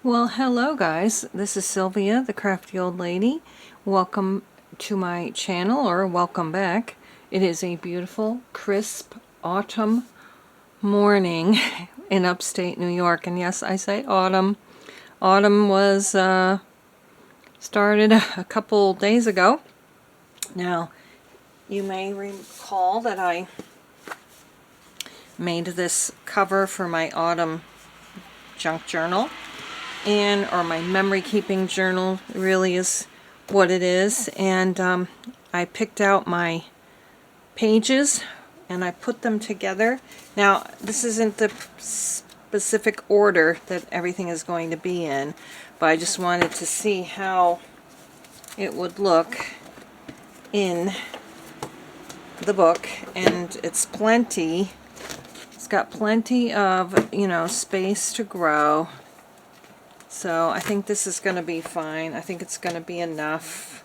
Well, hello guys, this is Sylvia, the crafty old lady. Welcome to my channel, or welcome back. It is a beautiful, crisp autumn morning in upstate New York, and yes, I say autumn. Autumn was started a couple days ago. Now, you may recall that I made this cover for my autumn junk journal, or my memory keeping journal really is what it is. And I picked out my pages and I put them together. Now, this isn't the specific order that everything is going to be in, but I just wanted to see how it would look in the book. And it's got plenty of, space to grow. So I think this is going to be fine. I think it's going to be enough.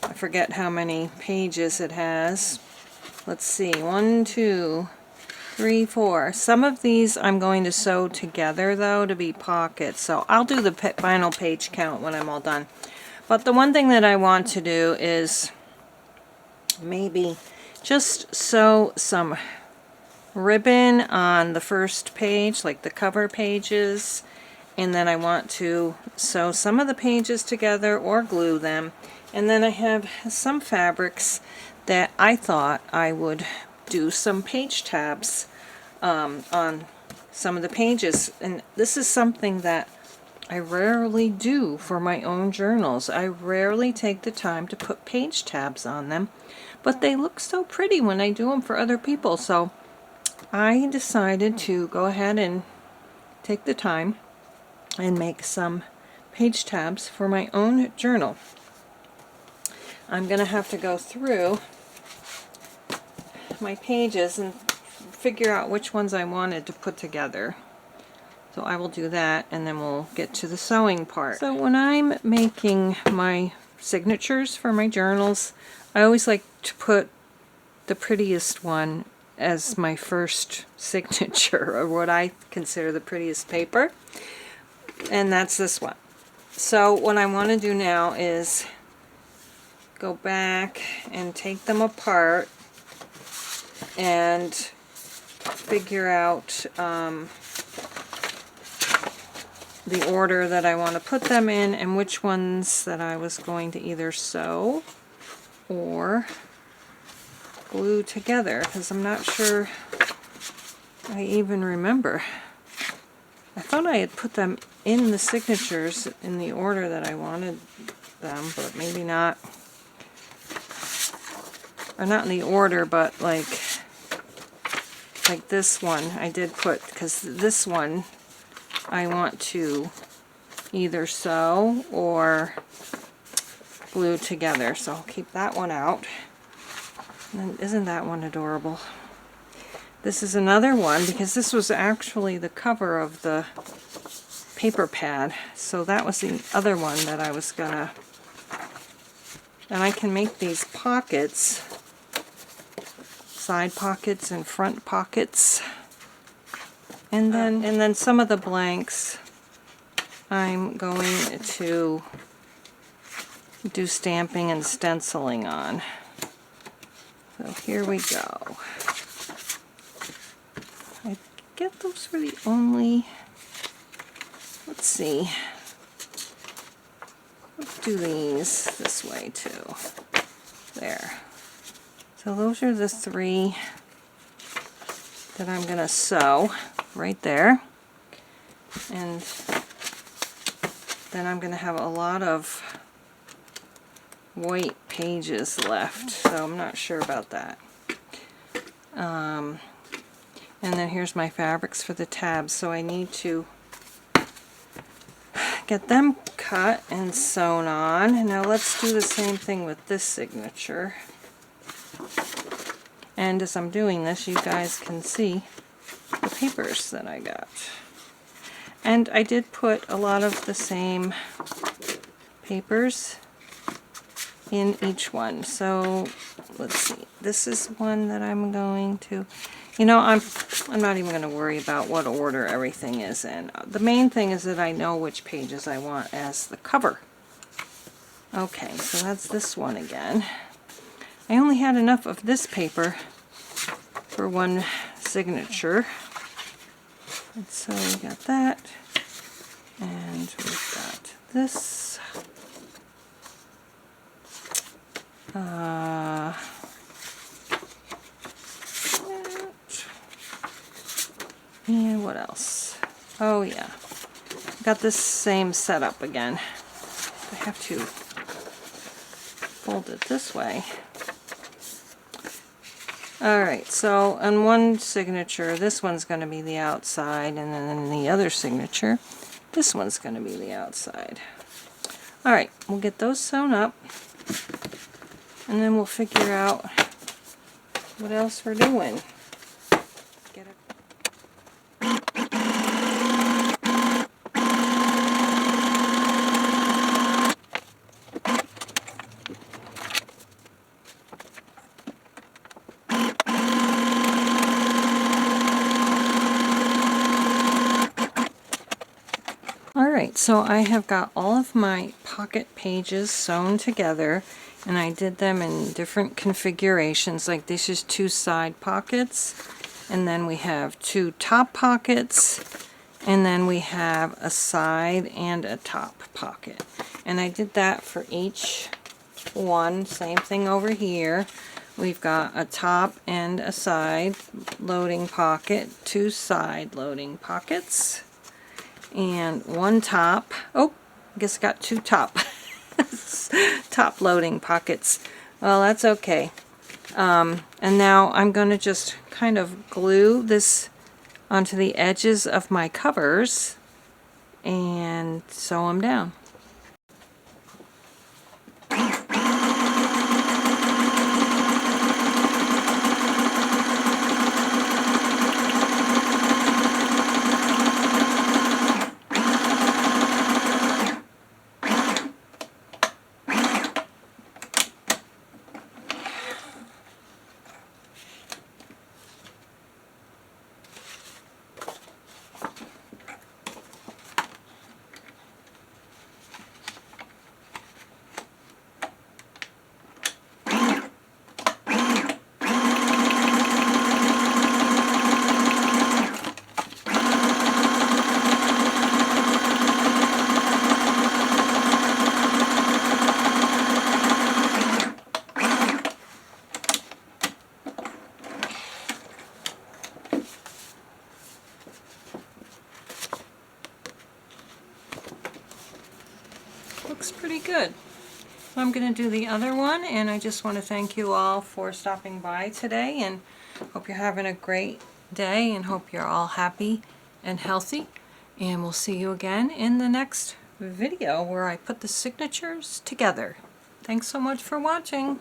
I forget how many pages it has. Let's see, 1, 2, 3, 4. Some of these I'm going to sew together though to be pockets. So I'll do the final page count when I'm all done. But the one thing that I want to do is maybe just sew some ribbon on the first page, like the cover pages. And then I want to sew some of the pages together or glue them. And then I have some fabrics that I thought I would do some page tabs on some of the pages. And this is something that I rarely do for my own journals. I rarely take the time to put page tabs on them, but they look so pretty when I do them for other people. So I decided to go ahead and take the time and make some page tabs for my own journal. I'm going to have to go through my pages and figure out which ones I wanted to put together. So I will do that, and then we'll get to the sewing part. So when I'm making my signatures for my journals, I always like to put the prettiest one as my first signature, or what I consider the prettiest paper. And that's this one. So what I want to do now is go back and take them apart and figure out the order that I want to put them in, and which ones that I was going to either sew or glue together, because I'm not sure I even remember. I thought I had put them in the signatures in the order that I wanted them, but maybe not. Or not in the order, but like this one I did put, because this one I want to either sew or glue together. So I'll keep that one out. And isn't that one adorable? This is another one, because this was actually the cover of the paper pad. So that was the other one that I was gonna... And I can make these pockets, side pockets and front pockets. And then some of the blanks I'm going to do stamping and stenciling on. So here we go. I get those for the only, let's see, let's do these this way too. There. So those are the 3 that I'm going to sew right there. And then I'm going to have a lot of white pages left, so I'm not sure about that. And then here's my fabrics for the tabs, so I need to get them cut and sewn on. Now let's do the same thing with this signature. And as I'm doing this, you guys can see the papers that I got. And I did put a lot of the same papers in each one. So let's see, this is one that I'm going to, You know, I'm not even going to worry about what order everything is in. The main thing is that I know which pages I want as the cover. Okay, so that's this one again. I only had enough of this paper for one signature. And so we got that. And we've got this. And what else? Oh yeah, got this same setup again. I have to fold it this way. Alright, so on one signature, this one's going to be the outside, and then in the other signature, this one's going to be the outside. Alright, we'll get those sewn up, and then we'll figure out what else we're doing. Get it. Alright, so I have got all of my pocket pages sewn together, and I did them in different configurations. Like this is 2 side pockets, and then we have 2 top pockets, and then we have a side and a top pocket. And I did that for each one. Same thing over here. We've got a top and a side loading pocket, 2 side loading pockets, and 1 top. Oh, I guess I got 2 top top loading pockets. Well, that's okay. And now I'm going to just kind of glue this onto the edges of my covers and sew them down. Looks pretty good. I'm going to do the other one, and I just want to thank you all for stopping by today, and hope you're having a great day, and hope you're all happy and healthy, and we'll see you again in the next video where I put the signatures together. Thanks so much for watching.